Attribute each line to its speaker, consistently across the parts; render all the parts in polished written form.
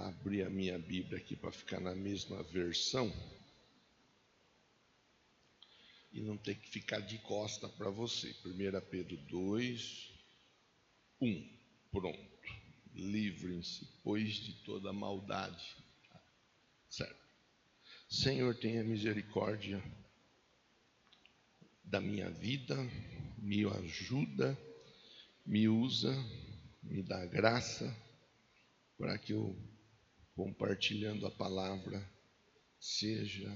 Speaker 1: abrir a minha Bíblia aqui para ficar na mesma versão e não ter que ficar de costa para você. 1 Pedro 2, 1. Pronto. Livrem-se, pois, de toda maldade. Certo. Senhor, tenha misericórdia da minha vida, me ajuda, me usa, me dá graça para que eu, compartilhando a palavra, seja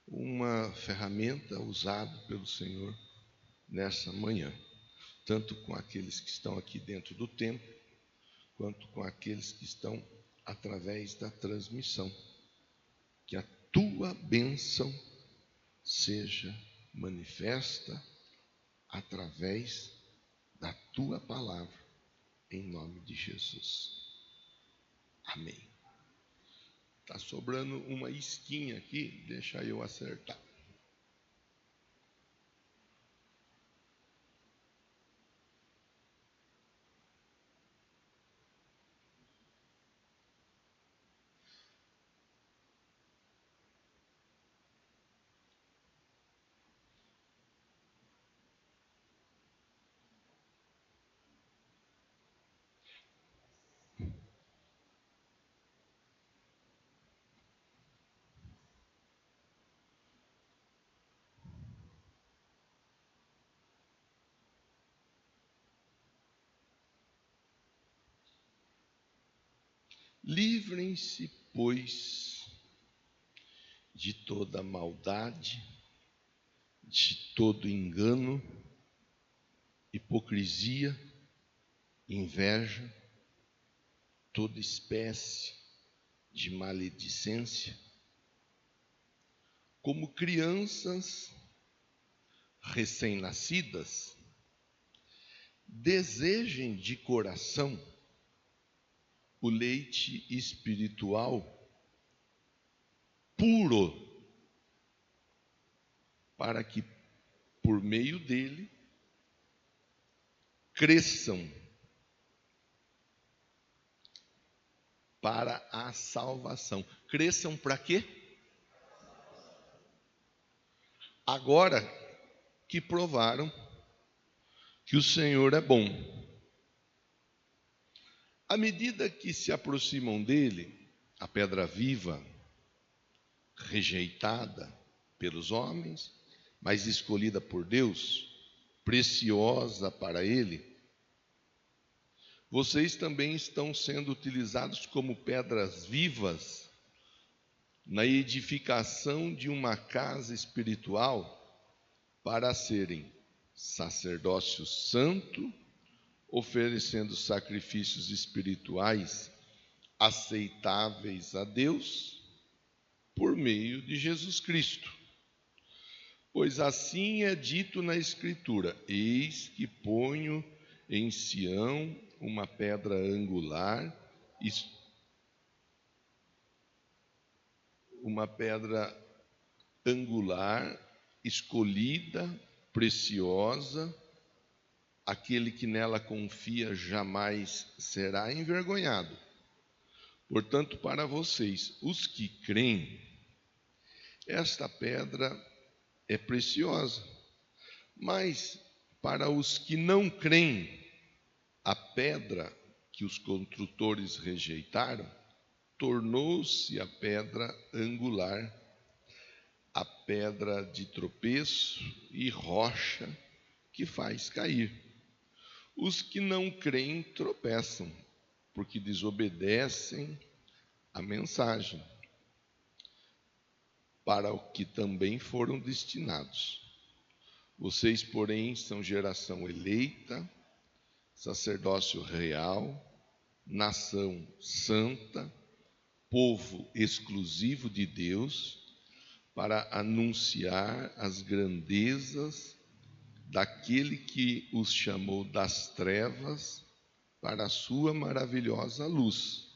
Speaker 1: uma ferramenta usada pelo Senhor nessa manhã, tanto com aqueles que estão aqui dentro do templo, quanto com aqueles que estão através da transmissão. Que a tua bênção seja manifesta através da tua palavra, em nome de Jesus. Amém. Está sobrando uma isquinha aqui, deixa eu acertar. Livrem-se, pois, de toda maldade, de todo engano, hipocrisia, inveja, toda espécie de maledicência. Como crianças recém-nascidas, desejem de coração o leite espiritual puro, para que, por meio dele, cresçam para a salvação. Cresçam para quê? Agora que provaram que o Senhor é bom. À medida que se aproximam dele, a pedra viva, rejeitada pelos homens, mas escolhida por Deus, preciosa para ele, vocês também estão sendo utilizados como pedras vivas na edificação de uma casa espiritual para serem sacerdócio santo, oferecendo sacrifícios espirituais aceitáveis a Deus por meio de Jesus Cristo. Pois assim é dito na Escritura: eis que ponho em Sião uma pedra angular, escolhida, preciosa. Aquele que nela confia jamais será envergonhado. Portanto, para vocês, os que creem, esta pedra é preciosa. Mas para os que não creem, a pedra que os construtores rejeitaram tornou-se a pedra angular, a pedra de tropeço e rocha que faz cair. Os que não creem tropeçam, porque desobedecem a mensagem, para o que também foram destinados. Vocês, porém, são geração eleita, sacerdócio real, nação santa, povo exclusivo de Deus, para anunciar as grandezas daquele que os chamou das trevas para a sua maravilhosa luz.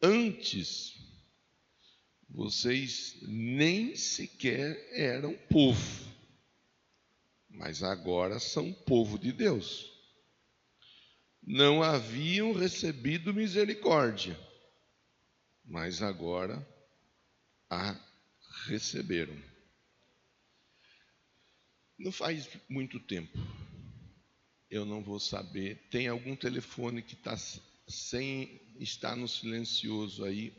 Speaker 1: Antes, vocês nem sequer eram povo, mas agora são povo de Deus. Não haviam recebido misericórdia, mas agora a receberam. Não faz muito tempo, eu não vou saber, tem algum telefone que está sem estar no silencioso aí,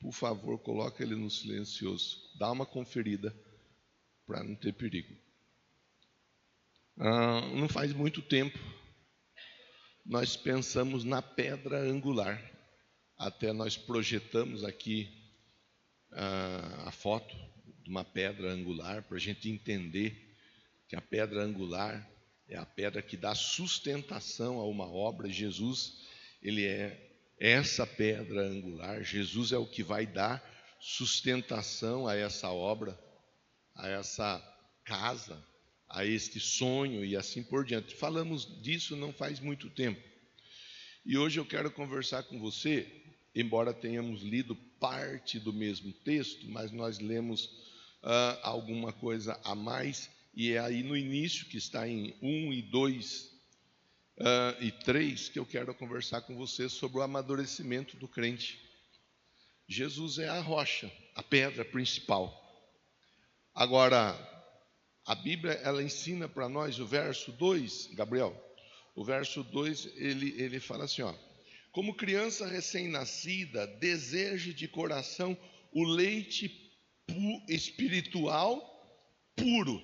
Speaker 1: por favor, coloca ele no silencioso, dá uma conferida para não ter perigo. Não faz muito tempo, nós pensamos na pedra angular, até nós projetamos aqui a foto de uma pedra angular, para a gente entender que a pedra angular é a pedra que dá sustentação a uma obra. Jesus, ele é essa pedra angular. Jesus é o que vai dar sustentação a essa obra, a essa casa, a este sonho e assim por diante. Falamos disso não faz muito tempo. E hoje eu quero conversar com você, embora tenhamos lido parte do mesmo texto, mas nós lemos alguma coisa a mais, e é aí no início, que está em 1 e 2 e 3, que eu quero conversar com você sobre o amadurecimento do crente. Jesus é a rocha, a pedra principal. Agora, a Bíblia, ela ensina para nós o verso 2, Gabriel, o verso 2, ele fala assim, ó: como criança recém-nascida, deseje de coração o leite espiritual puro.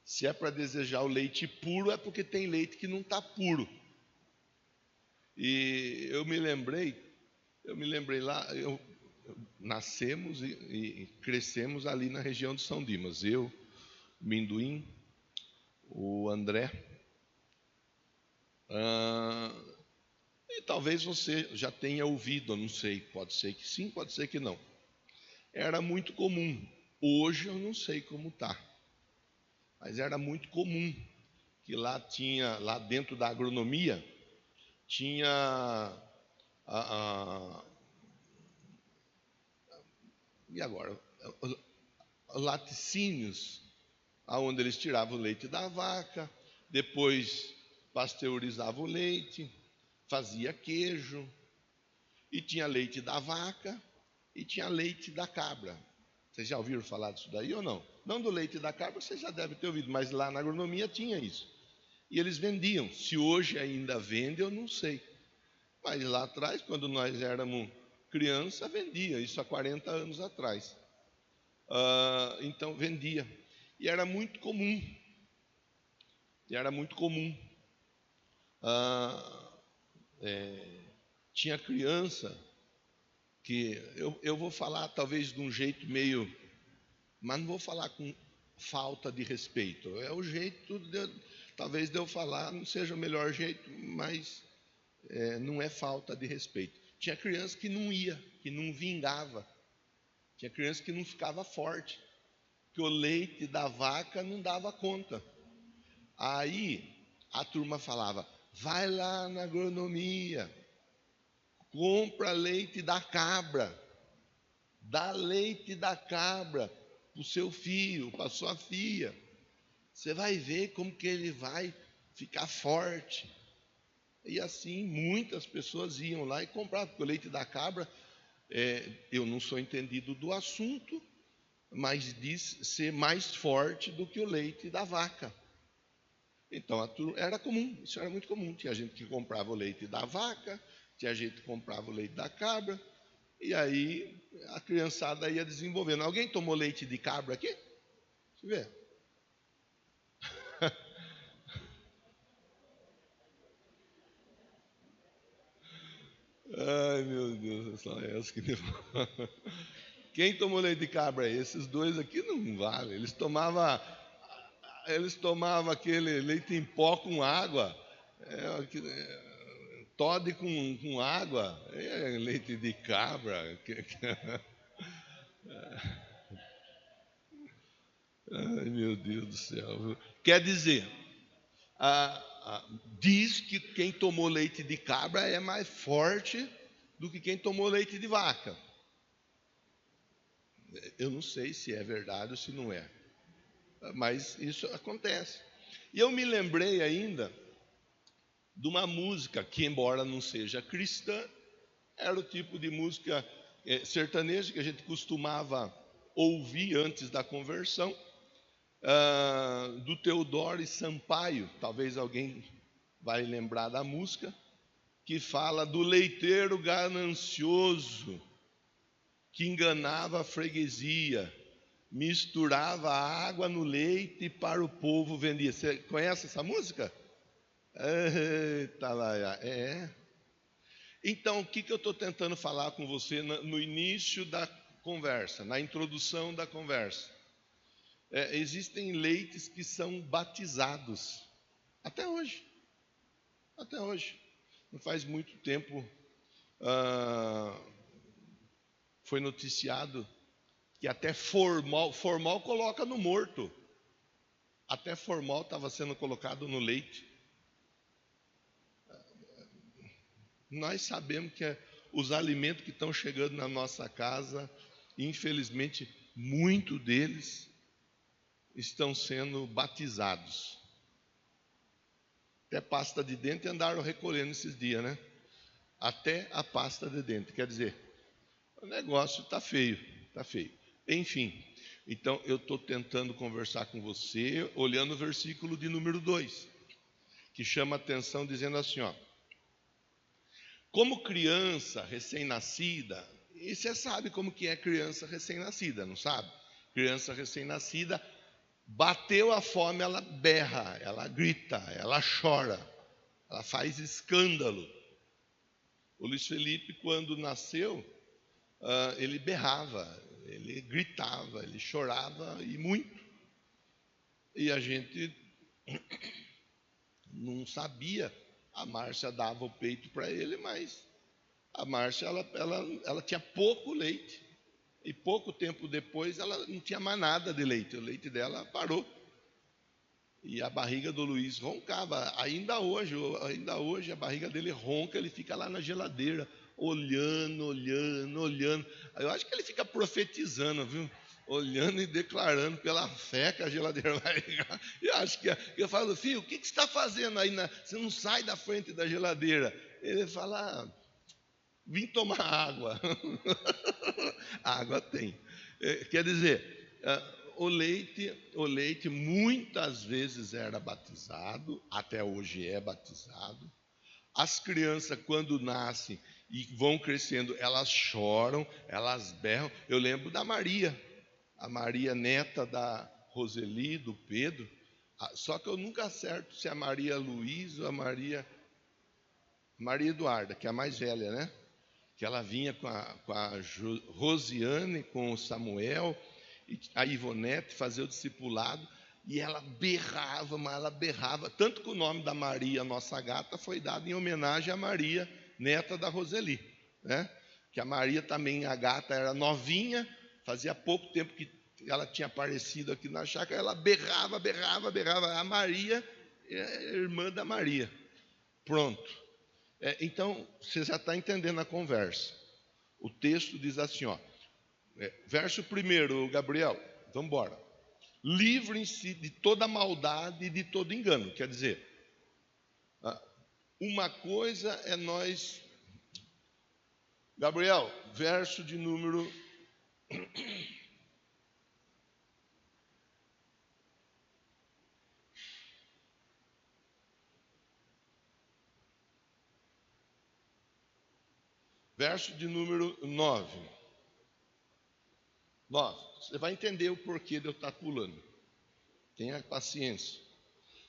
Speaker 1: Se é para desejar o leite puro, é porque tem leite que não está puro. E eu me lembrei lá, nascemos e crescemos ali na região de São Dimas. Eu, o Minduim, o André. E talvez você já tenha ouvido, eu não sei, pode ser que sim, pode ser que não. Era muito comum. Hoje eu não sei como está, mas era muito comum que lá dentro da agronomia, tinha e agora? Laticínios, onde eles tiravam o leite da vaca, depois pasteurizavam o leite, fazia queijo, e tinha leite da vaca e tinha leite da cabra. Vocês já ouviram falar disso daí ou não? Não do leite da cabra, vocês já devem ter ouvido, mas lá na agronomia tinha isso. E eles vendiam. Se hoje ainda vende, eu não sei. Mas lá atrás, quando nós éramos criança, vendia, isso há 40 anos atrás. Então vendia. E era muito comum. Tinha criança que eu vou falar talvez de um jeito meio, mas não vou falar com falta de respeito. É o jeito talvez de eu falar não seja o melhor jeito, mas não é falta de respeito. Tinha criança que não ia, que não vingava. Tinha criança que não ficava forte, que o leite da vaca não dava conta. Aí a turma falava: vai lá na agronomia, compra leite da cabra, dá leite da cabra para o seu filho, para a sua filha. Você vai ver como que ele vai ficar forte. E assim muitas pessoas iam lá e compravam, porque o leite da cabra, eu não sou entendido do assunto, mas diz ser mais forte do que o leite da vaca. Então era comum, isso era muito comum. Tinha gente que comprava o leite da vaca, tinha gente que comprava o leite da cabra, e aí a criançada ia desenvolvendo. Alguém tomou leite de cabra aqui? Deixa eu ver. Ai, meu Deus, só essa que deu. Quem tomou leite de cabra? Esses dois aqui não vale. Eles tomavam aquele leite em pó com água, Toddy com água, leite de cabra. Ai, meu Deus do céu. Quer dizer, diz que quem tomou leite de cabra é mais forte do que quem tomou leite de vaca. Eu não sei se é verdade ou se não é, mas isso acontece. E eu me lembrei ainda de uma música que, embora não seja cristã, Era o tipo de música sertaneja que a gente costumava ouvir antes da conversão, do Teodoro e Sampaio. Talvez alguém vai lembrar da música, que fala do leiteiro ganancioso que enganava a freguesia, misturava água no leite e para o povo vendia. Você conhece essa música? Eita lá, é. Então, o que eu estou tentando falar com você no início da conversa, na introdução da conversa? Existem leites que são batizados, até hoje. Até hoje. Não faz muito tempo, foi noticiado que até formal coloca no morto. Até formal estava sendo colocado no leite. Nós sabemos que os alimentos que estão chegando na nossa casa, infelizmente, muito deles estão sendo batizados. Até pasta de dente andaram recolhendo esses dias, né? Até a pasta de dente. Quer dizer, o negócio está feio, está feio. Enfim, então eu estou tentando conversar com você, olhando o versículo de número 2, que chama a atenção dizendo assim, ó. Como criança recém-nascida, e você sabe como que é criança recém-nascida, não sabe? Criança recém-nascida, bateu a fome, ela berra, ela grita, ela chora, ela faz escândalo. O Luiz Felipe, quando nasceu, ele berrava, ele gritava, ele chorava e muito. E a gente não sabia. A Márcia dava o peito para ele, mas a Márcia ela tinha pouco leite. E pouco tempo depois ela não tinha mais nada de leite. O leite dela parou. E a barriga do Luiz roncava. Ainda hoje a barriga dele ronca, ele fica lá na geladeira, olhando. Eu acho que ele fica profetizando, viu? Olhando e declarando pela fé que a geladeira vai ligar. Eu falo, filho, o que você está fazendo aí? Você não sai da frente da geladeira. Ele fala, vim tomar água. Água tem. Quer dizer, o leite muitas vezes era batizado, até hoje é batizado. As crianças, quando nascem e vão crescendo, elas choram, elas berram. Eu lembro da Maria, a Maria neta da Roseli, do Pedro. Só que eu nunca acerto se é a Maria Luísa ou a Maria Eduarda, que é a mais velha, né? Que ela vinha com a Rosiane, com o Samuel, e a Ivonete fazer o discipulado, e ela berrava, tanto que o nome da Maria, nossa gata, foi dado em homenagem à Maria, neta da Roseli, né? Que a Maria também, a gata, era novinha, fazia pouco tempo que ela tinha aparecido aqui na chácara, ela berrava, a Maria é irmã da Maria. Pronto. Então, você já está entendendo a conversa. O texto diz assim, ó, verso 1, Gabriel, vamos embora. Livrem-se de toda maldade e de todo engano. Quer dizer, uma coisa é nós... Gabriel, verso de número... Verso de número 9. Você vai entender o porquê de eu estar pulando. Tenha paciência.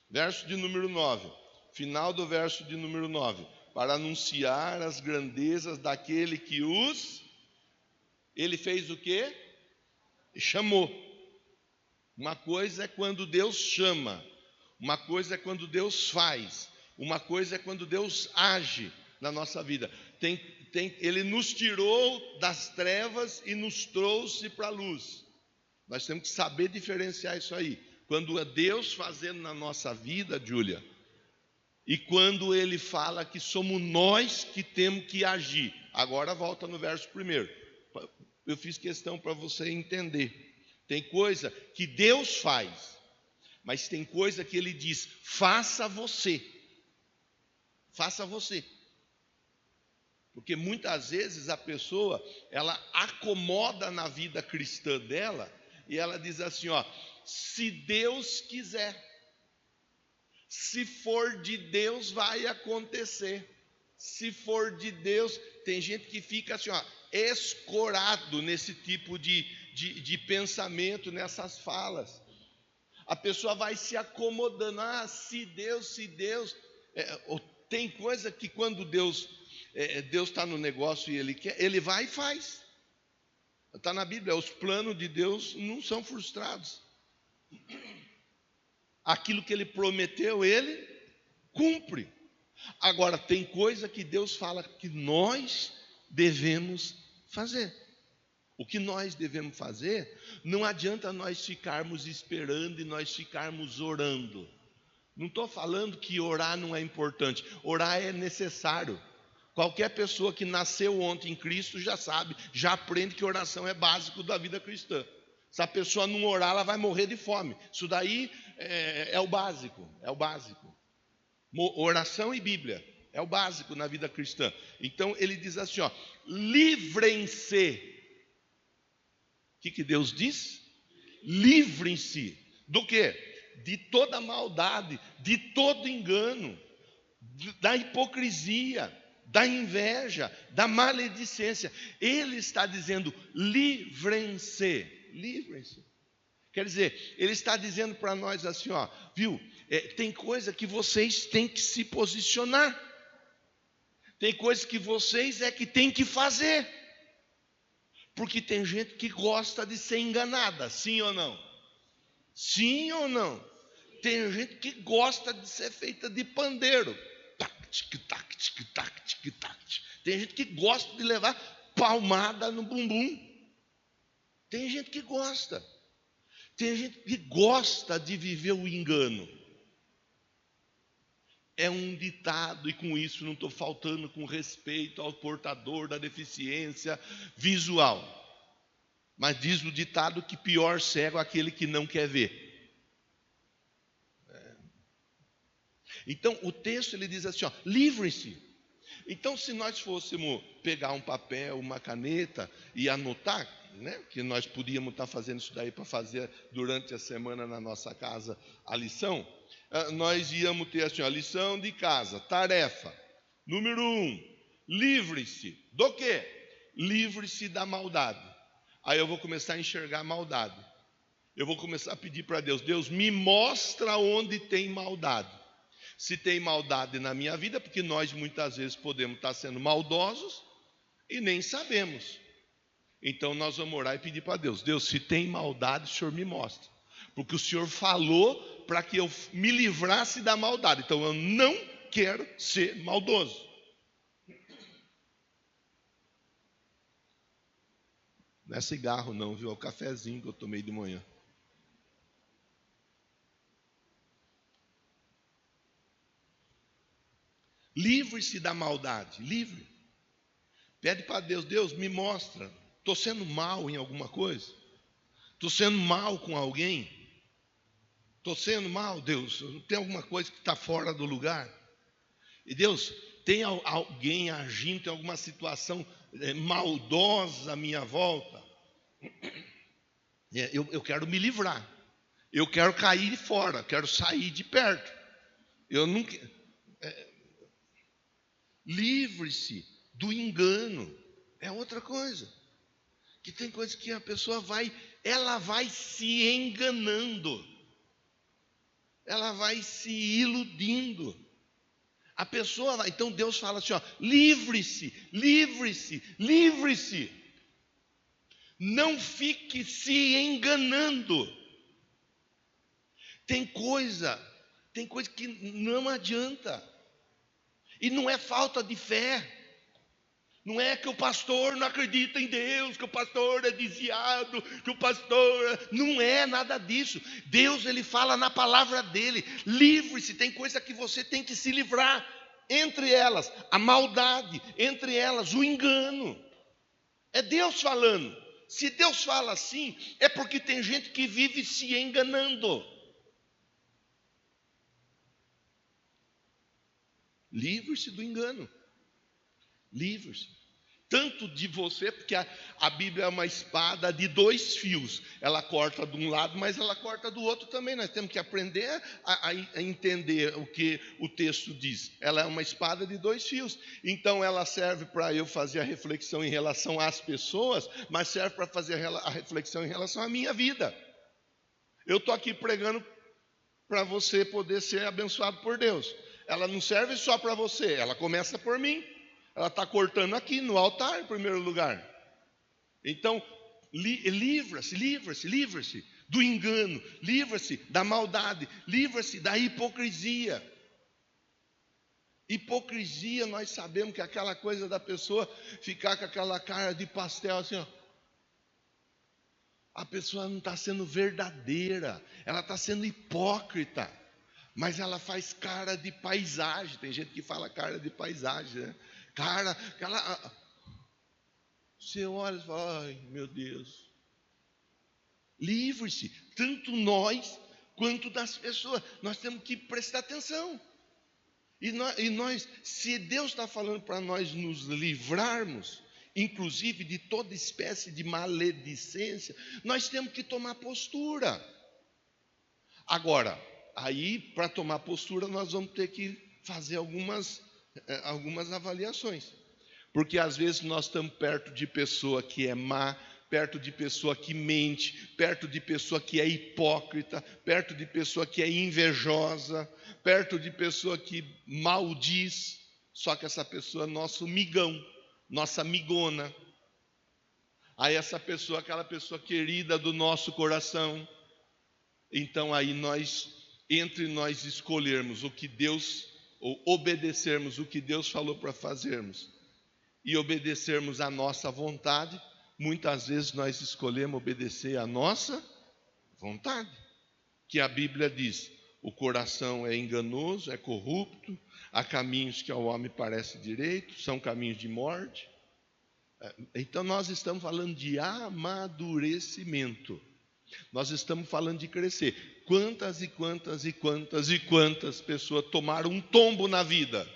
Speaker 1: Verso de número 9. Final do verso de número 9. Para anunciar as grandezas daquele que ele fez o quê? Chamou. Uma coisa é quando Deus chama. Uma coisa é quando Deus faz. Uma coisa é quando Deus age na nossa vida. Ele nos tirou das trevas e nos trouxe para a luz. Nós temos que saber diferenciar isso aí. Quando é Deus fazendo na nossa vida, Júlia, e quando Ele fala que somos nós que temos que agir. Agora volta no verso 1. Eu fiz questão para você entender. Tem coisa que Deus faz, mas tem coisa que Ele diz, faça você. Faça você. Porque muitas vezes a pessoa, ela acomoda na vida cristã dela e ela diz assim, ó, se Deus quiser, se for de Deus vai acontecer. Se for de Deus, tem gente que fica assim, ó, escorado nesse tipo de pensamento, nessas falas. A pessoa vai se acomodando, se Deus, tem coisa que quando Deus está no negócio e Ele quer, Ele vai e faz. Está na Bíblia, os planos de Deus não são frustrados. Aquilo que Ele prometeu, Ele cumpre. Agora, tem coisa que Deus fala que nós devemos fazer. O que nós devemos fazer, não adianta nós ficarmos esperando e nós ficarmos orando. Não estou falando que orar não é importante, orar é necessário. Qualquer pessoa que nasceu ontem em Cristo já sabe, já aprende que oração é básico da vida cristã. Se a pessoa não orar, ela vai morrer de fome. Isso daí é o básico, Oração e Bíblia é o básico na vida cristã. Então ele diz assim, ó, livrem-se. O que Deus diz? Livrem-se do quê? De toda maldade, de todo engano, da hipocrisia, da inveja, da maledicência. Ele está dizendo, livrem-se, livrem-se. Quer dizer, ele está dizendo para nós assim, ó, viu? Tem coisa que vocês têm que se posicionar. Tem coisa que vocês que têm que fazer. Porque tem gente que gosta de ser enganada, sim ou não? Sim ou não? Tem gente que gosta de ser feita de pandeiro. Tic-tac, tic-tac, tic-tac. Tem gente que gosta de levar palmada no bumbum. Tem gente que gosta. Tem gente que gosta de viver o engano. É um ditado, e com isso não estou faltando com respeito ao portador da deficiência visual. Mas diz o ditado que pior cego é aquele que não quer ver. Então o texto ele diz assim, ó, livrem-se. Então se nós fôssemos pegar um papel, uma caneta e anotar, né, que nós podíamos estar fazendo isso daí para fazer durante a semana na nossa casa a lição, nós íamos ter assim, a lição de casa, tarefa, número 1, livre-se do quê? Livre-se da maldade. Aí eu vou começar a enxergar a maldade. Eu vou começar a pedir para Deus, Deus me mostra onde tem maldade. Se tem maldade na minha vida, porque nós muitas vezes podemos estar sendo maldosos e nem sabemos. Então nós vamos orar e pedir para Deus, Deus, se tem maldade, o Senhor me mostra. Porque o Senhor falou para que eu me livrasse da maldade. Então eu não quero ser maldoso. Não é cigarro não, viu? É o cafezinho que eu tomei de manhã. Livre-se da maldade, livre. Pede para Deus, Deus me mostra, estou sendo mal em alguma coisa? Estou sendo mal com alguém? Estou sendo mal, Deus, tem alguma coisa que está fora do lugar? E Deus, tem alguém agindo em alguma situação maldosa à minha volta? Eu quero me livrar. Eu quero cair fora, quero sair de perto. Eu não quero. Livre-se do engano. É outra coisa. Que tem coisa que a pessoa vai se enganando. Ela vai se iludindo. A pessoa vai, então Deus fala assim, ó, livre-se, livre-se, livre-se. Não fique se enganando. Tem coisa que não adianta. E não é falta de fé. Não é que o pastor não acredita em Deus, que o pastor é desviado, que o pastor... Não é nada disso. Deus, ele fala na palavra dele. Livre-se, tem coisa que você tem que se livrar. Entre elas, a maldade. Entre elas, o engano. É Deus falando. Se Deus fala assim, é porque tem gente que vive se enganando. Livre-se do engano. Livre-se. Tanto de você, porque a Bíblia é uma espada de 2 fios. Ela corta de um lado, mas ela corta do outro também. Nós temos que aprender a entender o que o texto diz. Ela é uma espada de 2 fios. Então ela serve para eu fazer a reflexão em relação às pessoas, mas serve para fazer a reflexão em relação à minha vida. Eu estou aqui pregando para você poder ser abençoado por Deus. Ela não serve só para você, ela começa por mim. Ela está cortando aqui no altar, em primeiro lugar. Então, livra-se do engano, livra-se da maldade, livra-se da hipocrisia. Hipocrisia, nós sabemos que é aquela coisa da pessoa ficar com aquela cara de pastel assim, ó. A pessoa não está sendo verdadeira, ela está sendo hipócrita, mas ela faz cara de paisagem. Tem gente que fala cara de paisagem, né? Cara, você olha e fala, ai meu Deus. Livre-se, tanto nós quanto das pessoas. Nós temos que prestar atenção. E nós, se Deus está falando para nós nos livrarmos, inclusive de toda espécie de maledicência, nós temos que tomar postura. Agora, aí para tomar postura nós vamos ter que fazer algumas avaliações, porque às vezes nós estamos perto de pessoa que é má, perto de pessoa que mente, perto de pessoa que é hipócrita, perto de pessoa que é invejosa, perto de pessoa que maldiz, só que essa pessoa é nosso migão, nossa amigona. Aí essa pessoa, aquela pessoa querida do nosso coração. Então aí entre nós escolhermos o que Deus, ou obedecermos o que Deus falou para fazermos, e obedecermos a nossa vontade, muitas vezes nós escolhemos obedecer a nossa vontade, que a Bíblia diz, o coração é enganoso, é corrupto, há caminhos que ao homem parece direito, são caminhos de morte. Então nós estamos falando de amadurecimento, nós estamos falando de crescer. Quantas pessoas tomaram um tombo na vida,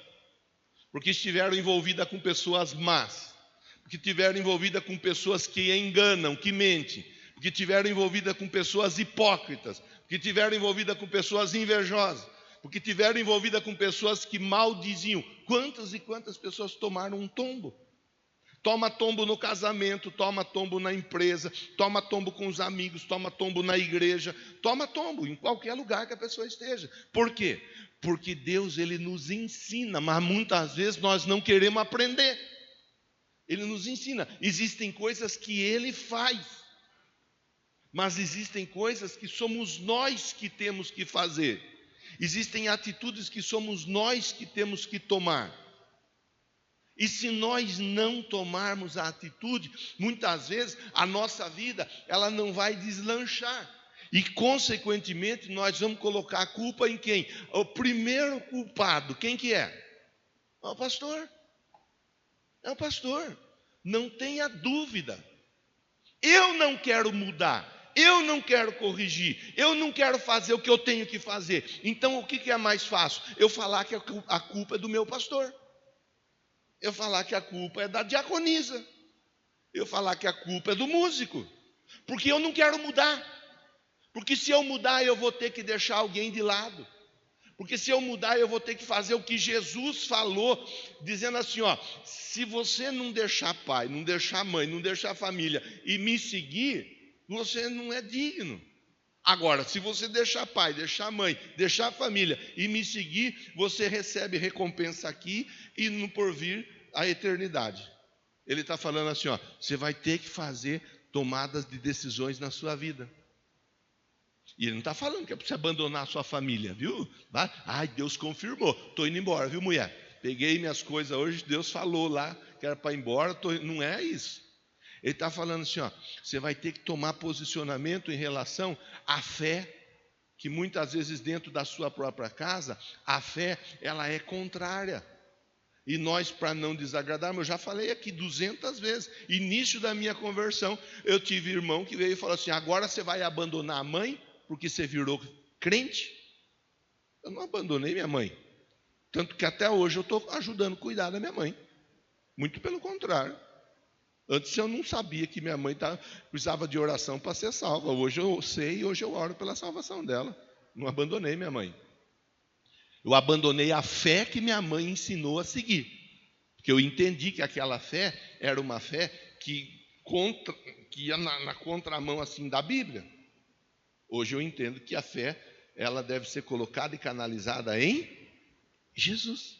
Speaker 1: porque estiveram envolvidas com pessoas más, porque estiveram envolvidas com pessoas que enganam, que mentem, porque estiveram envolvidas com pessoas hipócritas, porque estiveram envolvidas com pessoas invejosas, porque estiveram envolvidas com pessoas que maldiziam. Quantas pessoas tomaram um tombo? Toma tombo no casamento, toma tombo na empresa, toma tombo com os amigos, toma tombo na igreja, toma tombo em qualquer lugar que a pessoa esteja. Por quê? Porque Deus, Ele nos ensina, mas muitas vezes nós não queremos aprender. Ele nos ensina. Existem coisas que Ele faz, mas existem coisas que somos nós que temos que fazer. Existem atitudes que somos nós que temos que tomar. E se nós não tomarmos a atitude, muitas vezes a nossa vida ela não vai deslanchar. E consequentemente nós vamos colocar a culpa em quem? O primeiro culpado, quem que é? É o pastor. É o pastor. Não tenha dúvida. Eu não quero mudar. Eu não quero corrigir. Eu não quero fazer o que eu tenho que fazer. Então o que é mais fácil? Eu falar que a culpa é do meu pastor. Eu falar que a culpa é da diaconisa. Eu falar que a culpa é do músico. Porque eu não quero mudar. Porque se eu mudar, eu vou ter que deixar alguém de lado. Porque se eu mudar, eu vou ter que fazer o que Jesus falou, dizendo assim, ó, se você não deixar pai, não deixar mãe, não deixar família e me seguir, você não é digno. Agora, se você deixar pai, deixar mãe, deixar família e me seguir, você recebe recompensa aqui e no porvir a eternidade. Ele está falando assim, ó, você vai ter que fazer tomadas de decisões na sua vida. E ele não está falando que é para você abandonar a sua família, viu? Ai, Deus confirmou, estou indo embora, viu, mulher? Peguei minhas coisas hoje, Deus falou lá que era para ir embora, não é isso. Ele está falando assim, ó, você vai ter que tomar posicionamento em relação à fé, que muitas vezes dentro da sua própria casa, a fé, ela é contrária. E nós, para não desagradar, eu já falei aqui 200 vezes, início da minha conversão, eu tive irmão que veio e falou assim, agora você vai abandonar a mãe, porque você virou crente? Eu não abandonei minha mãe, tanto que até hoje eu estou ajudando a cuidar da minha mãe. Muito pelo contrário. Antes eu não sabia que minha mãe precisava de oração para ser salva. Hoje eu sei e hoje eu oro pela salvação dela. Não abandonei minha mãe. Eu abandonei a fé que minha mãe ensinou a seguir. Porque eu entendi que aquela fé era uma fé que ia na contramão assim da Bíblia. Hoje eu entendo que a fé ela deve ser colocada e canalizada em Jesus.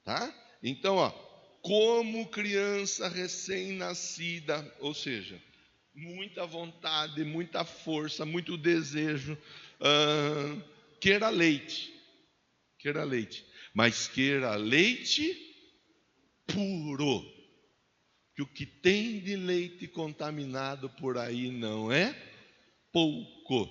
Speaker 1: Tá? Então, como criança recém-nascida, ou seja, muita vontade, muita força, muito desejo, queira leite, mas queira leite puro, que o que tem de leite contaminado por aí não é pouco,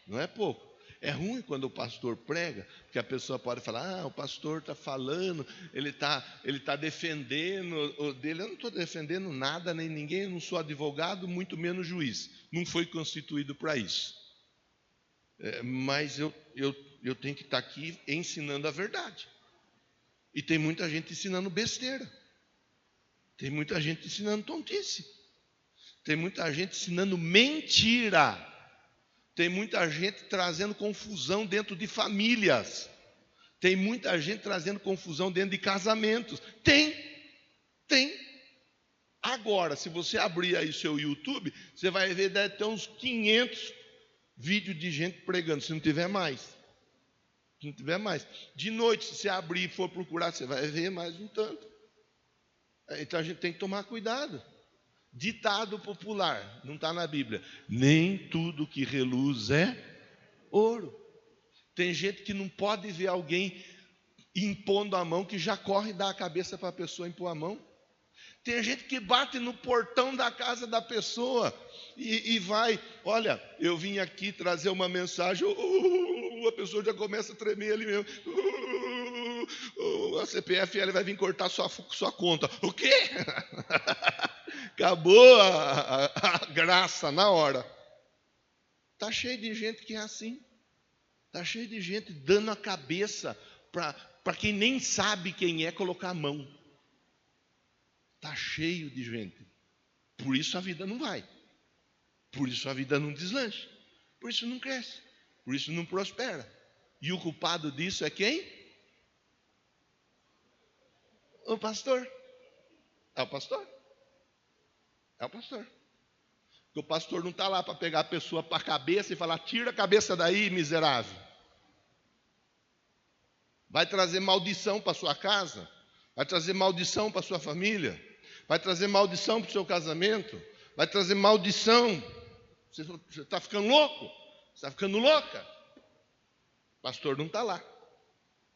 Speaker 1: não é pouco. É ruim quando o pastor prega, porque a pessoa pode falar, o pastor está falando, ele tá defendendo o dele. Eu não estou defendendo nada, nem ninguém, eu não sou advogado, muito menos juiz. Não foi constituído para isso. Mas eu tenho que estar aqui ensinando a verdade. E tem muita gente ensinando besteira. Tem muita gente ensinando tontice. Tem muita gente ensinando mentira. Tem muita gente trazendo confusão dentro de famílias. Tem muita gente trazendo confusão dentro de casamentos. Tem. Agora, se você abrir aí seu YouTube, você vai ver, deve ter uns 500 vídeos de gente pregando, se não tiver mais. Se não tiver mais. De noite, se você abrir e for procurar, você vai ver mais um tanto. Então a gente tem que tomar cuidado. Ditado popular, não está na Bíblia. Nem tudo que reluz é ouro. Tem gente que não pode ver alguém impondo a mão, que já corre e dá a cabeça para a pessoa impor a mão. Tem gente que bate no portão da casa da pessoa e vai. Olha, eu vim aqui trazer uma mensagem, a pessoa já começa a tremer ali mesmo. A CPF vai vir cortar sua conta. O quê? Acabou a graça na hora. Está cheio de gente que é assim. Está cheio de gente dando a cabeça para quem nem sabe quem é colocar a mão. Está cheio de gente. Por isso a vida não vai. Por isso a vida não deslancha. Por isso não cresce. Por isso não prospera. E o culpado disso é quem? O pastor. É o pastor. É o pastor. Porque o pastor não está lá para pegar a pessoa para a cabeça e falar, tira a cabeça daí, miserável. Vai trazer maldição para sua casa. Vai trazer maldição para sua família. Vai trazer maldição para o seu casamento. Vai trazer maldição. Você está ficando louco? Você está ficando louca? O pastor não está lá.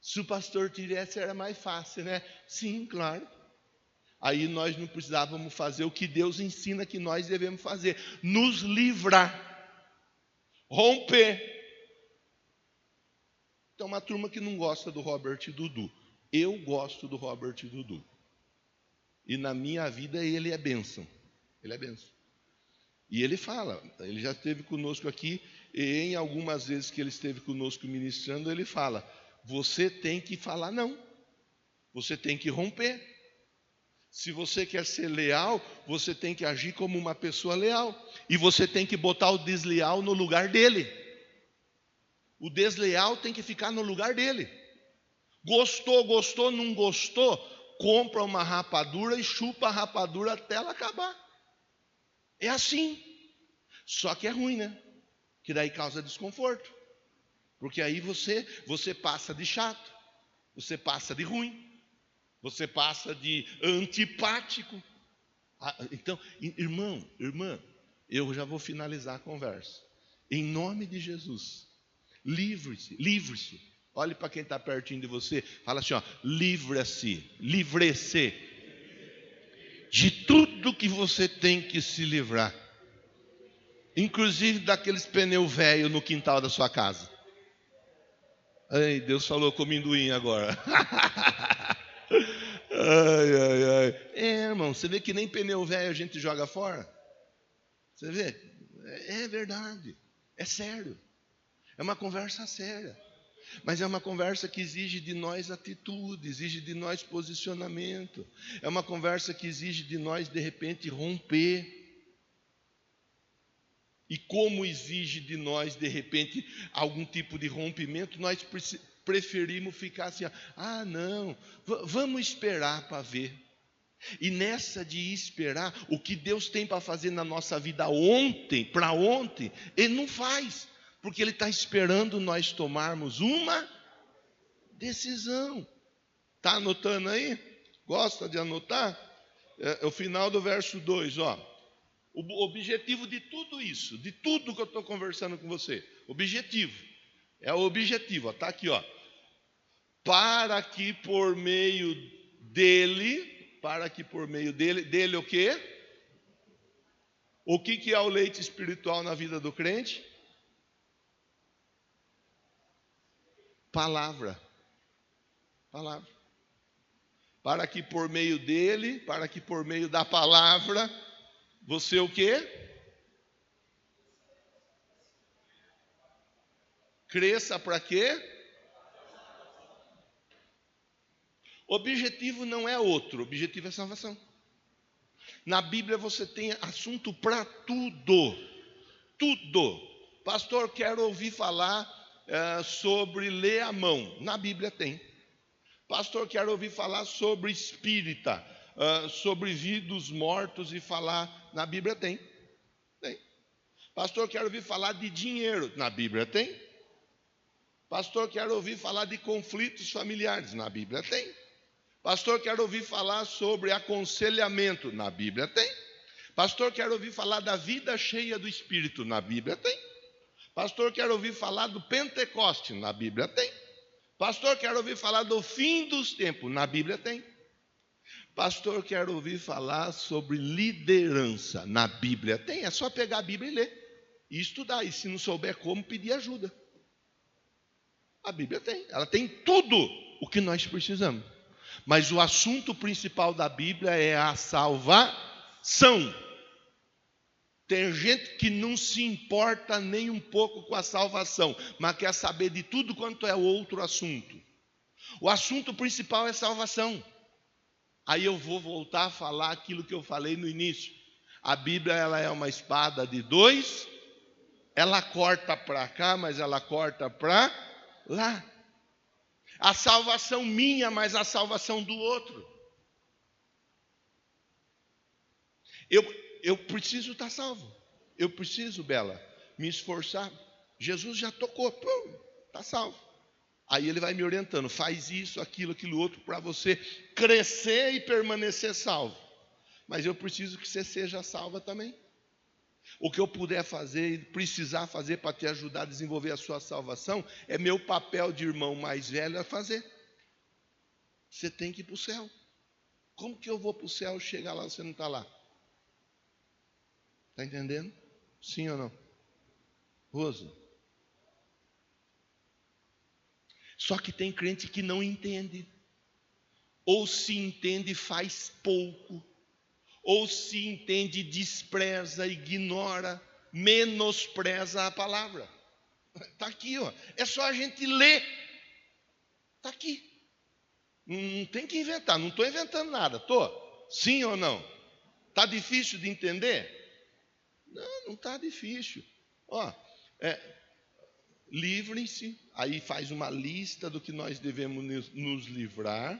Speaker 1: Se o pastor tivesse, era mais fácil, né? Sim, claro. Aí nós não precisávamos fazer o que Deus ensina que nós devemos fazer. Nos livrar. Romper. Então, uma turma que não gosta do Robert Dudu. Eu gosto do Robert Dudu. E na minha vida ele é bênção. Ele é bênção. E ele fala, ele já esteve conosco aqui, e em algumas vezes que ele esteve conosco ministrando, ele fala, você tem que falar não. Você tem que romper. Se você quer ser leal, você tem que agir como uma pessoa leal. E você tem que botar o desleal no lugar dele. O desleal tem que ficar no lugar dele. Gostou, não gostou, compra uma rapadura e chupa a rapadura até ela acabar. É assim. Só que é ruim, né? Que daí causa desconforto. Porque aí você passa de chato, você passa de ruim. Você passa de antipático. Então, irmão, irmã, eu já vou finalizar a conversa. Em nome de Jesus, livre-se. Olhe para quem está pertinho de você, fala assim, livre-se de tudo que você tem que se livrar. Inclusive daqueles pneus velhos no quintal da sua casa. Ai, Deus falou com o amendoim agora. Ai. Irmão, você vê que nem pneu velho a gente joga fora? Você vê? É verdade. É sério. É uma conversa séria. Mas é uma conversa que exige de nós atitude, exige de nós posicionamento. É uma conversa que exige de nós, de repente, romper. E como exige de nós, de repente, algum tipo de rompimento, nós preferimos ficar assim, não, vamos esperar para ver. E nessa de esperar, o que Deus tem para fazer na nossa vida para ontem, Ele não faz, porque Ele está esperando nós tomarmos uma decisão. Está anotando aí? Gosta de anotar? É o final do verso 2, ó. O objetivo de tudo isso, de tudo que eu estou conversando com você, é o objetivo, está aqui, ó. Para que por meio dele o quê? O que é o leite espiritual na vida do crente? Palavra. Para que por meio dele, para que por meio da palavra, você o quê? Cresça para quê? O objetivo não é outro, o objetivo é salvação. Na Bíblia você tem assunto para tudo. Pastor, quero ouvir falar sobre ler a mão. Na Bíblia tem. Pastor, quero ouvir falar sobre espírita, sobre vida dos mortos e falar. Na Bíblia tem. Pastor, quero ouvir falar de dinheiro. Na Bíblia tem. Pastor, quero ouvir falar de conflitos familiares. Na Bíblia tem. Pastor, quero ouvir falar sobre aconselhamento. Na Bíblia tem. Pastor, quero ouvir falar da vida cheia do Espírito. Na Bíblia tem. Pastor, quero ouvir falar do Pentecoste. Na Bíblia tem. Pastor, quero ouvir falar do fim dos tempos. Na Bíblia tem. Pastor, quero ouvir falar sobre liderança. Na Bíblia tem. É só pegar a Bíblia e ler. E estudar. E se não souber como, pedir ajuda. A Bíblia tem. Ela tem tudo o que nós precisamos. Mas o assunto principal da Bíblia é a salvação. Tem gente que não se importa nem um pouco com a salvação, mas quer saber de tudo quanto é outro assunto. O assunto principal é salvação. Aí eu vou voltar a falar aquilo que eu falei no início. A Bíblia, ela é uma espada de dois. Ela corta para cá, mas ela corta para lá. A salvação minha, mas a salvação do outro. Eu preciso estar salvo. Eu preciso, Bela, me esforçar. Jesus já tocou, está salvo. Aí ele vai me orientando, faz isso, aquilo outro, para você crescer e permanecer salvo. Mas eu preciso que você seja salva também. O que eu puder fazer e precisar fazer para te ajudar a desenvolver a sua salvação, é meu papel de irmão mais velho a fazer. Você tem que ir para o céu. Como que eu vou para o céu e chegar lá e você não está lá? Está entendendo? Sim ou não? Rosa? Só que tem crente que não entende. Ou se entende, faz pouco. Ou se entende, despreza, ignora, menospreza a palavra. Está aqui, ó. É só a gente ler. Está aqui. Não tem que inventar. Não estou inventando nada. Estou? Sim ou não? Está difícil de entender? Não está difícil. Ó, livrem-se. Aí faz uma lista do que nós devemos nos livrar.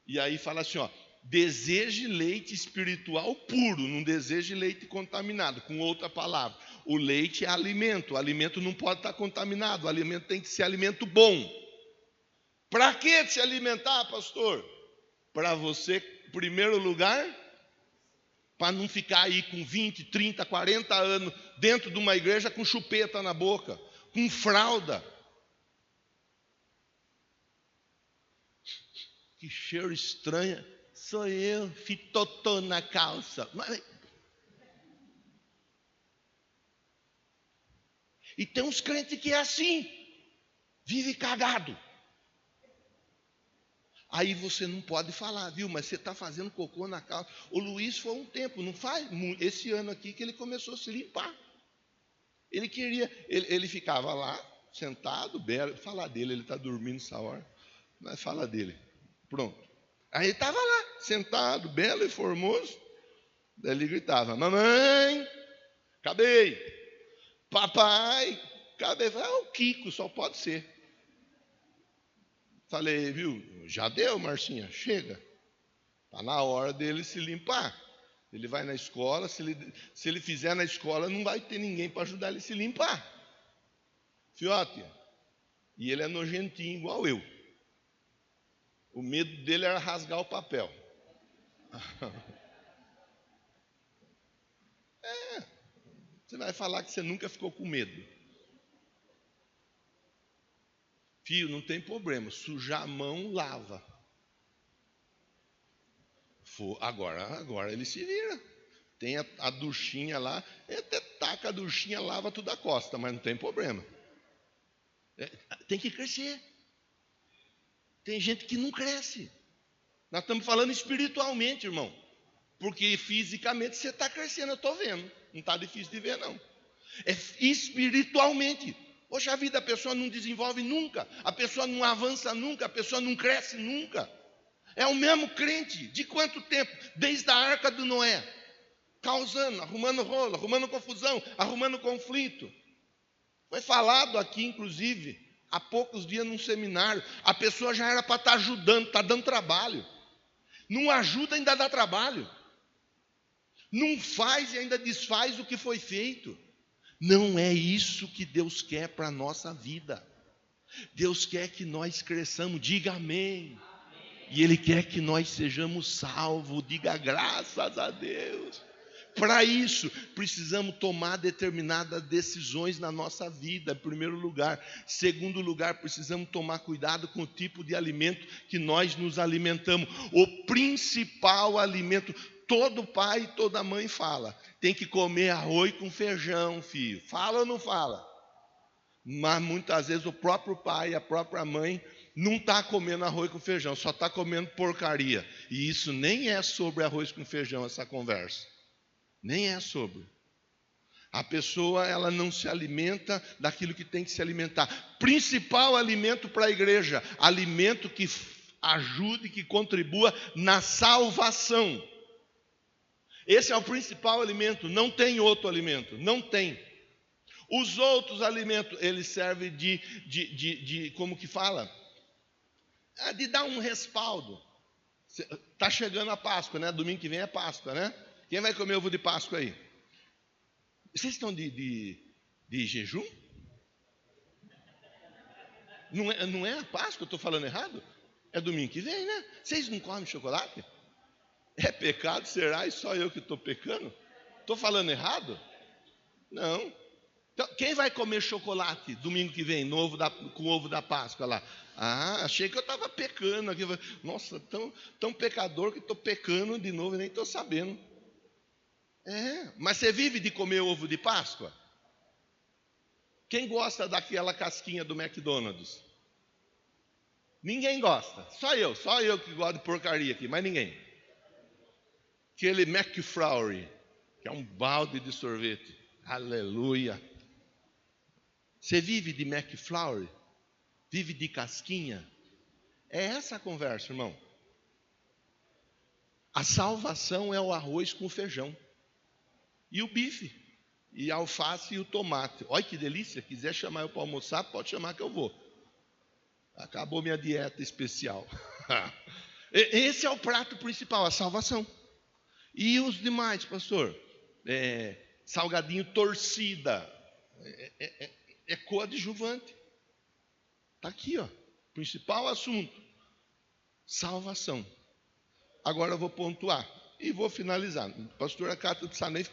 Speaker 1: E aí fala assim, ó. Deseje leite espiritual puro, não deseje leite contaminado. Com outra palavra, o leite é alimento. O alimento não pode estar contaminado. O alimento tem que ser alimento bom. Para que se alimentar, pastor? Para você, em primeiro lugar, para não ficar aí com 20, 30, 40 anos dentro de uma igreja com chupeta na boca, com fralda. Que cheiro estranho. Sou eu, fitotô na calça. E tem uns crentes que é assim, vive cagado. Aí você não pode falar, viu? Mas você está fazendo cocô na calça. O Luiz foi um tempo, não faz? Esse ano aqui que ele começou a se limpar. Ele ficava lá, sentado, belo. Fala dele, ele está dormindo essa hora. Mas fala dele. Pronto. Aí ele estava lá, sentado, belo e formoso. Daí ele gritava: mamãe, acabei. Papai, acabei. O Kiko, só pode ser. Falei, viu, já deu, Marcinha, chega. Está na hora dele se limpar. Ele vai na escola, se ele fizer na escola, não vai ter ninguém para ajudar ele a se limpar. Fiote, e ele é nojentinho igual eu. O medo dele era rasgar o papel. Você vai falar que você nunca ficou com medo. Filho, não tem problema, sujar a mão, lava. Agora ele se vira. Tem a duchinha lá, ele até taca a duchinha, lava tudo a costa, mas não tem problema. Tem que crescer. Tem gente que não cresce. Nós estamos falando espiritualmente, irmão. Porque fisicamente você está crescendo, eu estou vendo. Não está difícil de ver, não. É espiritualmente. Poxa vida, a pessoa não desenvolve nunca. A pessoa não avança nunca. A pessoa não cresce nunca. É o mesmo crente. De quanto tempo? Desde a arca do Noé. Causando, arrumando rolo, arrumando confusão, arrumando conflito. Foi falado aqui, inclusive, há poucos dias num seminário. A pessoa já era para estar ajudando, está dando trabalho. Não ajuda, ainda dá trabalho. Não faz e ainda desfaz o que foi feito. Não é isso que Deus quer para a nossa vida. Deus quer que nós cresçamos, diga amém. E Ele quer que nós sejamos salvos, diga graças a Deus. Para isso, precisamos tomar determinadas decisões na nossa vida, em primeiro lugar. Segundo lugar, precisamos tomar cuidado com o tipo de alimento que nós nos alimentamos. O principal alimento, todo pai e toda mãe fala, tem que comer arroz com feijão, filho. Fala ou não fala? Mas muitas vezes o próprio pai, a própria mãe, não está comendo arroz com feijão, só está comendo porcaria. E isso nem é sobre arroz com feijão, essa conversa. Nem é sobre. A pessoa, ela não se alimenta daquilo que tem que se alimentar. Principal alimento para a igreja, alimento que ajude, que contribua na salvação. Esse é o principal alimento, não tem outro alimento, não tem. Os outros alimentos, eles servem de como que fala? De dar um respaldo. Está chegando a Páscoa, né? Domingo que vem é Páscoa, né? Quem vai comer ovo de Páscoa aí? Vocês estão de jejum? Não é a Páscoa, eu estou falando errado? É domingo que vem, né? Vocês não comem chocolate? É pecado, será? E só eu que estou pecando? Estou falando errado? Não. Então, quem vai comer chocolate domingo que vem, com o ovo da Páscoa lá? Ah, achei que eu estava pecando aqui. Nossa, tão pecador que estou pecando de novo e nem estou sabendo. Mas você vive de comer ovo de Páscoa? Quem gosta daquela casquinha do McDonald's? Ninguém gosta, só eu que gosto de porcaria aqui, mas ninguém. Aquele McFlurry, que é um balde de sorvete, aleluia. Você vive de McFlurry? Vive de casquinha? É essa a conversa, irmão. A salvação é o arroz com feijão. E o bife, e a alface e o tomate. Olha que delícia, quiser chamar eu para almoçar, pode chamar que eu vou. Acabou minha dieta especial. Esse é o prato principal, a salvação. E os demais, pastor? Salgadinho torcida. É coadjuvante. Está aqui, ó. Principal assunto. Salvação. Agora eu vou pontuar. E vou finalizar. A pastora Cátia de Sanei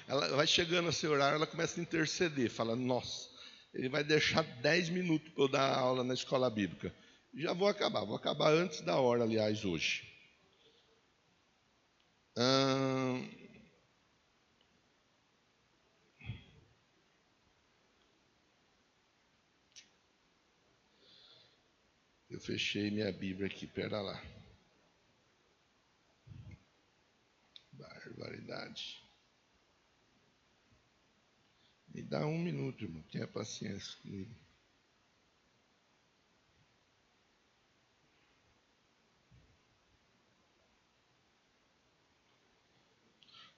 Speaker 1: ela vai chegando a seu horário, ela começa a interceder, fala, nossa, ele vai deixar 10 minutos para eu dar aula na escola bíblica. Já vou acabar antes da hora, aliás, hoje. Eu fechei minha Bíblia aqui, pera lá. Barbaridade. Me dá um minuto, irmão. Tenha paciência comigo.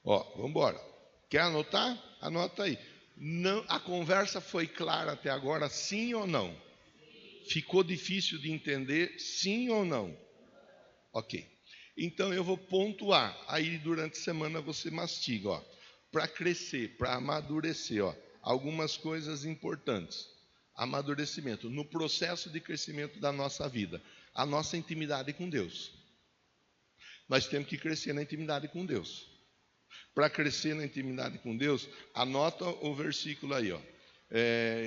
Speaker 1: Ó, vamos embora. Quer anotar? Anota aí. Não, a conversa foi clara até agora, sim ou não? Ficou difícil de entender, sim ou não? Ok. Então eu vou pontuar. Aí durante a semana você mastiga, ó. Para crescer, para amadurecer, ó. Algumas coisas importantes. Amadurecimento. No processo de crescimento da nossa vida. A nossa intimidade com Deus. Nós temos que crescer na intimidade com Deus. Para crescer na intimidade com Deus, anota o versículo aí, ó.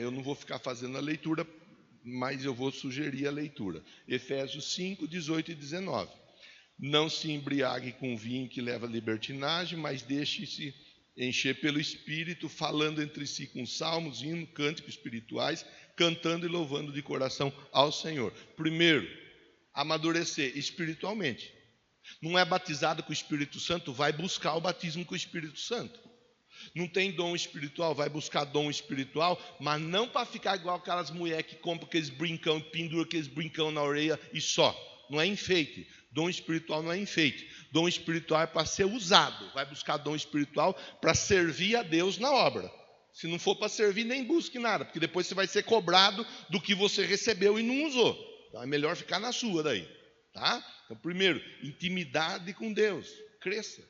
Speaker 1: Eu não vou ficar fazendo a leitura, mas eu vou sugerir a leitura. Efésios 5, 18 e 19. Não se embriague com vinho que leva à libertinagem, mas deixe-se encher pelo Espírito, falando entre si com salmos, hinos, cânticos espirituais, cantando e louvando de coração ao Senhor. Primeiro, amadurecer espiritualmente. Não é batizado com o Espírito Santo, vai buscar o batismo com o Espírito Santo. Não tem dom espiritual, vai buscar dom espiritual, mas não para ficar igual aquelas mulheres que compram aqueles brincão, penduram aqueles brincão na orelha e só. Não é enfeite. Dom espiritual não é enfeite. Dom espiritual é para ser usado. Vai buscar dom espiritual para servir a Deus na obra. Se não for para servir, nem busque nada, porque depois você vai ser cobrado do que você recebeu e não usou. Então é melhor ficar na sua daí. Tá? Então, primeiro, intimidade com Deus. Cresça,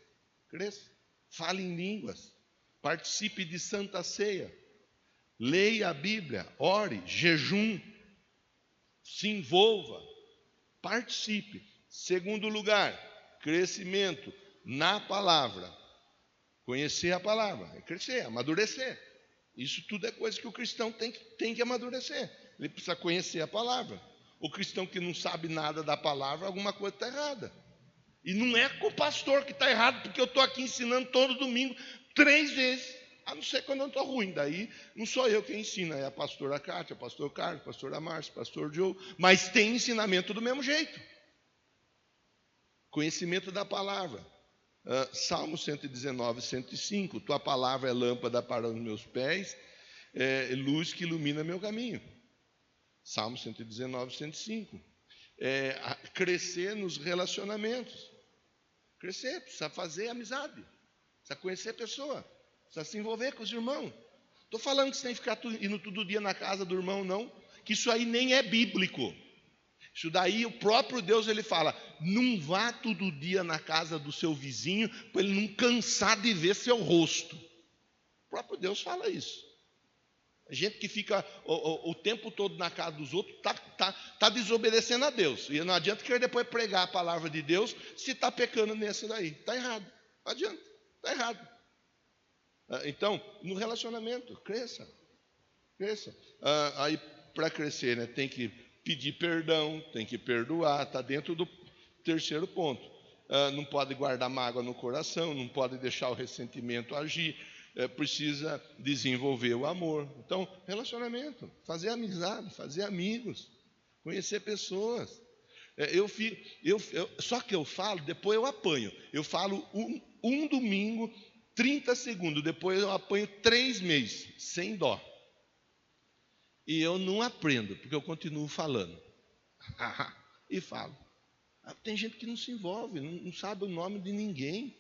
Speaker 1: cresça. Fale em línguas. Participe de Santa Ceia. Leia a Bíblia. Ore, jejum. Se envolva. Participe. Segundo lugar, crescimento na palavra. Conhecer a palavra. É crescer, amadurecer. Isso tudo é coisa que o cristão tem que amadurecer. Ele precisa conhecer a palavra. O cristão que não sabe nada da palavra, alguma coisa está errada. E não é com o pastor que está errado, porque eu estou aqui ensinando todo domingo 3 vezes, a não ser quando eu estou ruim. Daí não sou eu quem ensina, é a pastora Cátia, o pastor Carlos, a pastora Márcia, o pastor Joe. Mas tem ensinamento do mesmo jeito. Conhecimento da palavra. Salmo 119, 105. Tua palavra é lâmpada para os meus pés, luz que ilumina meu caminho. Salmo 119, 105. Crescer nos relacionamentos. Crescer, precisa fazer amizade. Precisa conhecer a pessoa. Precisa se envolver com os irmãos. Estou falando que você tem que ficar indo todo dia na casa do irmão, não. Que isso aí nem é bíblico. Isso daí o próprio Deus ele fala, não vá todo dia na casa do seu vizinho para ele não cansar de ver seu rosto. O próprio Deus fala isso. A gente que fica o tempo todo na casa dos outros está desobedecendo a Deus. E não adianta querer depois pregar a palavra de Deus se está pecando nesse daí. Está errado. Não adianta. Está errado. Então, no relacionamento, cresça. Cresça. Aí, para crescer, né, tem que pedir perdão, tem que perdoar. Está dentro do terceiro ponto. Não pode guardar mágoa no coração, não pode deixar o ressentimento agir. Precisa desenvolver o amor. Então, relacionamento, fazer amizade, fazer amigos, conhecer pessoas. Só que eu falo, depois eu apanho. Eu falo um domingo, 30 segundos, depois eu apanho 3 meses, sem dó. E eu não aprendo, porque eu continuo falando. E falo. Tem gente que não se envolve, não sabe o nome de ninguém.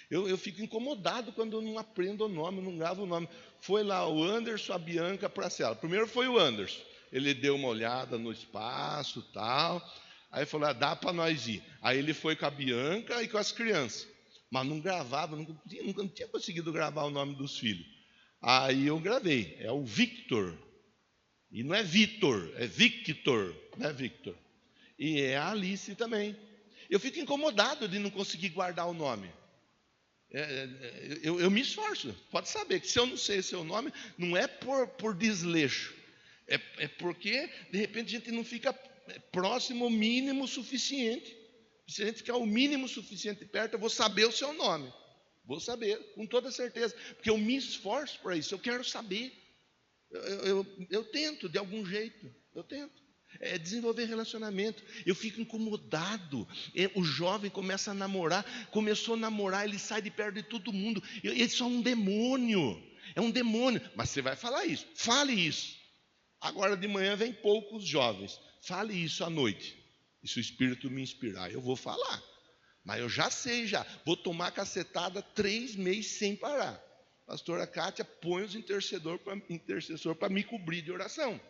Speaker 1: Eu fico incomodado quando eu não aprendo o nome, não gravo o nome. Foi lá o Anderson, a Bianca, para a cela. Primeiro foi o Anderson. Ele deu uma olhada no espaço e tal. Aí falou, dá para nós ir. Aí ele foi com a Bianca e com as crianças. Mas não gravava, nunca tinha conseguido gravar o nome dos filhos. Aí eu gravei. É o Victor. E não é Vitor, é Victor. Não é Victor. E é a Alice também. Eu fico incomodado de não conseguir guardar o nome. Eu me esforço, pode saber que se eu não sei seu nome, não é por desleixo, é porque de repente a gente não fica próximo ao mínimo suficiente. Se a gente ficar o mínimo suficiente perto, eu vou saber o seu nome, vou saber, com toda certeza, porque eu me esforço para isso, eu quero saber, eu tento de algum jeito, eu tento. Desenvolver relacionamento. Eu fico incomodado. O jovem começa a namorar. Começou a namorar, ele sai de perto de todo mundo. Ele só é um demônio. É um demônio. Mas você vai falar isso. Fale isso. Agora de manhã vem poucos jovens. Fale isso à noite. E se o Espírito me inspirar, eu vou falar. Mas eu já sei, vou tomar cacetada 3 meses sem parar. Pastora Kátia põe os intercessor para me cobrir de oração.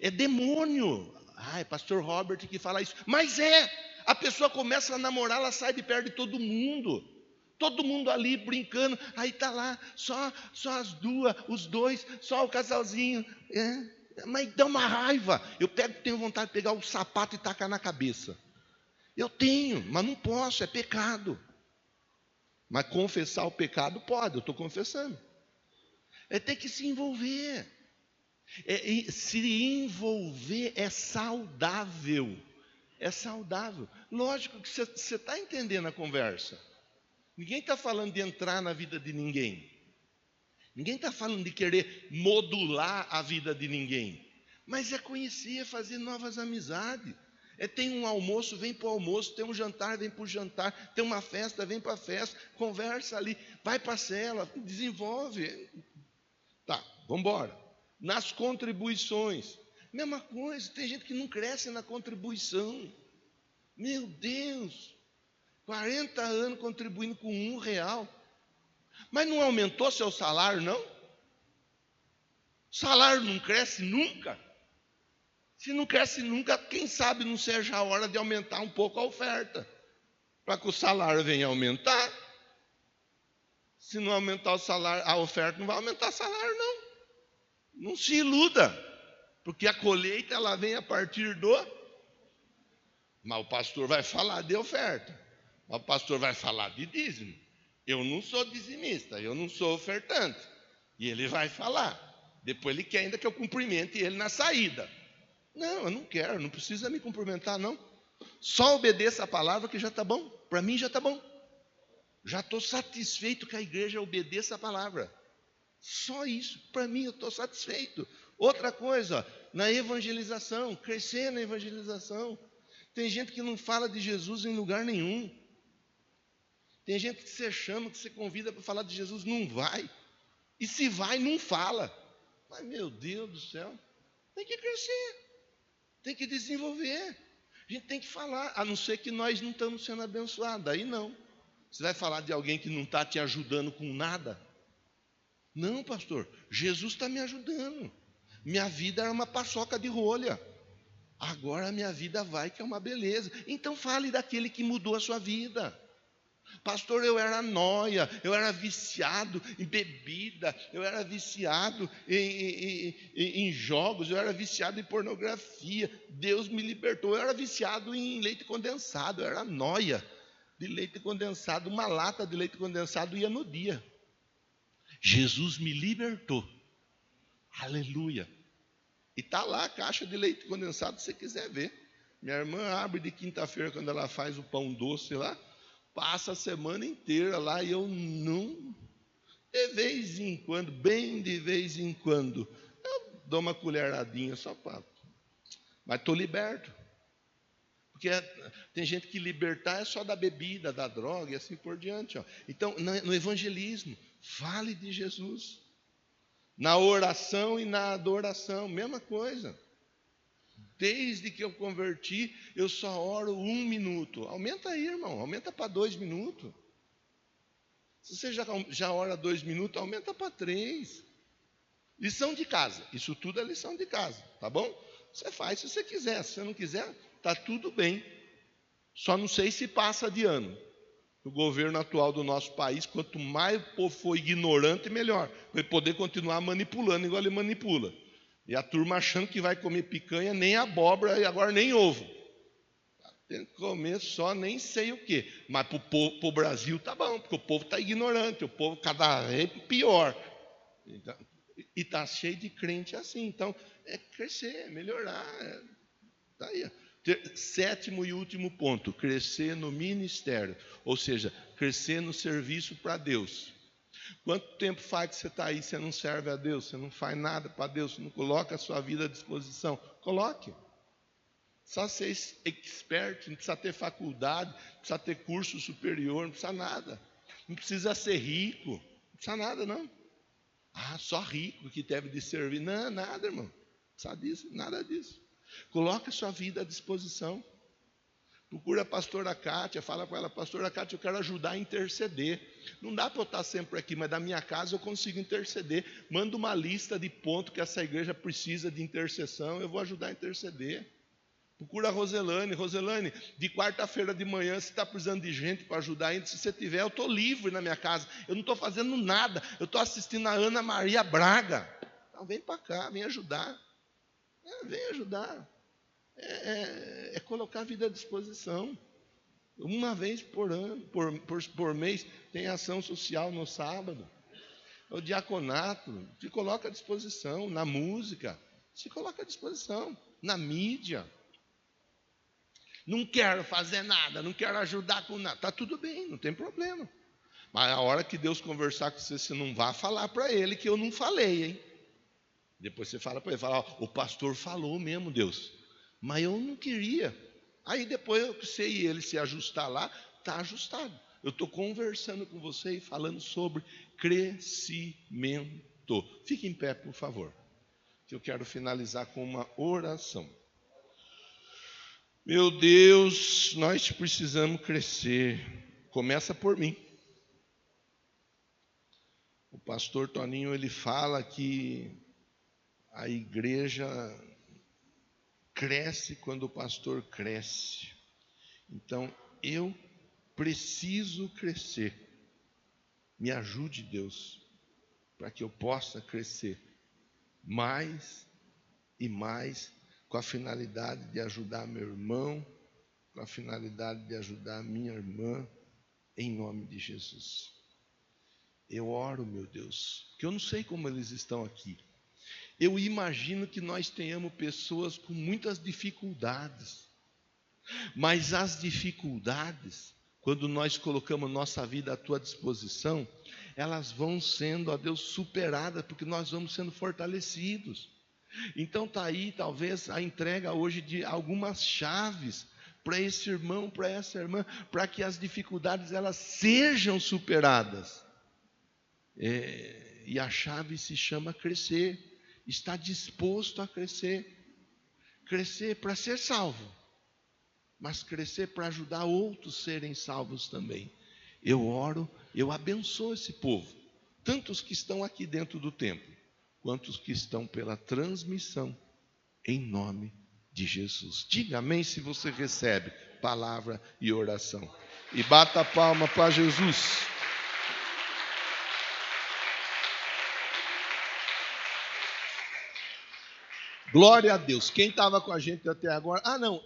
Speaker 1: É demônio. Ai, pastor Robert que fala isso. Mas a pessoa começa a namorar, ela sai de perto de todo mundo. Todo mundo ali brincando. Aí está lá, só as duas, os dois, só o casalzinho. Mas dá uma raiva. Eu tenho vontade de pegar o sapato e tacar na cabeça. Eu tenho, mas não posso, é pecado. Mas confessar o pecado pode, eu estou confessando. Tem que se envolver. Se envolver é saudável. É saudável. Lógico que você está entendendo a conversa. Ninguém está falando de entrar na vida de ninguém. Ninguém está falando de querer modular a vida de ninguém. Mas é conhecer, é fazer novas amizades. Tem um almoço, vem para o almoço. Tem um jantar, vem para o jantar. Tem uma festa, vem para a festa. Conversa ali, vai para a cela, desenvolve. Tá, vamos embora. Nas contribuições, mesma coisa. Tem gente que não cresce na contribuição. Meu Deus, 40 anos contribuindo com R$1. Mas não aumentou seu salário, não? O salário não cresce nunca? Se não cresce nunca, quem sabe não seja a hora de aumentar um pouco a oferta, para que o salário venha aumentar. Se não aumentar o salário, a oferta não vai aumentar o salário, não. Não se iluda, porque a colheita ela vem a partir do... Mas o pastor vai falar de oferta, o pastor vai falar de dízimo. Eu não sou dizimista, eu não sou ofertante. E ele vai falar. Depois ele quer ainda que eu cumprimente ele na saída. Não, eu não quero, não precisa me cumprimentar, não. Só obedeça a palavra que já está bom. Para mim já está bom. Já estou satisfeito que a igreja obedeça a palavra. Só isso, para mim eu estou satisfeito. Outra coisa, na evangelização, crescer na evangelização. Tem gente que não fala de Jesus em lugar nenhum. Tem gente que você chama, que você convida para falar de Jesus, não vai. E se vai, não fala. Mas meu Deus do céu, tem que crescer, tem que desenvolver. A gente tem que falar, a não ser que nós não estamos sendo abençoados. Aí não. Você vai falar de alguém que não está te ajudando com nada? Não, pastor, Jesus está me ajudando. Minha vida era uma paçoca de rolha. Agora a minha vida vai, que é uma beleza. Então fale daquele que mudou a sua vida. Pastor, eu era nóia, eu era viciado em bebida, eu era viciado em jogos, eu era viciado em pornografia. Deus me libertou. Eu era viciado em leite condensado, eu era nóia de leite condensado. Uma lata de leite condensado ia no dia. Jesus me libertou. Aleluia. E está lá a caixa de leite condensado, se você quiser ver. Minha irmã abre de quinta-feira, quando ela faz o pão doce lá, passa a semana inteira lá e eu não, de vez em quando, bem de vez em quando, eu dou uma colheradinha só para... Mas estou liberto. Porque tem gente que libertar é só da bebida, da droga e assim por diante. Ó. Então, no evangelismo, fale de Jesus. Na oração e na adoração, mesma coisa. Desde que eu converti, eu só oro 1 minuto. Aumenta aí, irmão, aumenta para 2 minutos. Se você já ora 2 minutos, aumenta para 3. Lição de casa, isso tudo é lição de casa, tá bom? Você faz se você quiser, se você não quiser, está tudo bem. Só não sei se passa de ano. O governo atual do nosso país, quanto mais o povo for ignorante, melhor. Para ele poder continuar manipulando igual ele manipula. E a turma achando que vai comer picanha, nem abóbora e agora nem ovo. Tem que comer só nem sei o quê. Mas para o Brasil está bom, porque o povo está ignorante, o povo cada vez pior. Então, e está cheio de crente assim. Então, é crescer, é melhorar. Está aí. 7º e último ponto, crescer no ministério. Ou seja, crescer no serviço para Deus. Quanto tempo faz que você está aí, você não serve a Deus, você não faz nada para Deus, você não coloca a sua vida à disposição? Coloque. Precisa ser expert, não precisa ter faculdade, não precisa ter curso superior, não precisa nada. Não precisa ser rico, não precisa nada não. Ah, só rico que deve de servir. Não, nada, irmão. Não precisa disso, nada disso. Coloque a sua vida à disposição. Procura a pastora Kátia, fala com ela, pastora Kátia, eu quero ajudar a interceder. Não dá para eu estar sempre aqui, mas da minha casa eu consigo interceder. Manda uma lista de pontos que essa igreja precisa de intercessão, eu vou ajudar a interceder. Procura a Roselane. Roselane, de quarta-feira de manhã, se está precisando de gente para ajudar ainda, se você tiver, eu estou livre na minha casa. Eu não estou fazendo nada, eu estou assistindo a Ana Maria Braga. Então, vem para cá, vem ajudar. Vem ajudar. É colocar a vida à disposição. Uma vez por ano, por mês, tem ação social no sábado. O diaconato se coloca à disposição. Na música, se coloca à disposição. Na mídia. Não quero fazer nada, não quero ajudar com nada. Está tudo bem, não tem problema. Mas a hora que Deus conversar com você, você não vai falar para ele que eu não falei, hein? Depois você fala para ele, o pastor falou mesmo, Deus. Mas eu não queria. Aí depois você e ele se ajustar lá, está ajustado. Eu estou conversando com você e falando sobre crescimento. Fique em pé, por favor. Que eu quero finalizar com uma oração. Meu Deus, nós precisamos crescer. Começa por mim. O pastor Toninho, ele fala que a igreja cresce quando o pastor cresce. Então, eu preciso crescer. Me ajude, Deus, para que eu possa crescer mais e mais, com a finalidade de ajudar meu irmão, com a finalidade de ajudar minha irmã, em nome de Jesus. Eu oro, meu Deus, que eu não sei como eles estão aqui. Eu imagino que nós tenhamos pessoas com muitas dificuldades, mas as dificuldades, quando nós colocamos nossa vida à tua disposição, elas vão sendo, ó Deus, superadas, porque nós vamos sendo fortalecidos. Então está aí, talvez, a entrega hoje de algumas chaves para esse irmão, para essa irmã, para que as dificuldades elas sejam superadas. E a chave se chama crescer. Está disposto a crescer. Crescer para ser salvo, mas crescer para ajudar outros a serem salvos também. Eu oro, eu abençoo esse povo, tanto os que estão aqui dentro do templo, quanto os que estão pela transmissão, em nome de Jesus. Diga amém se você recebe palavra e oração. E bata a palma para Jesus. Glória a Deus. Quem estava com a gente até agora? Ah, não.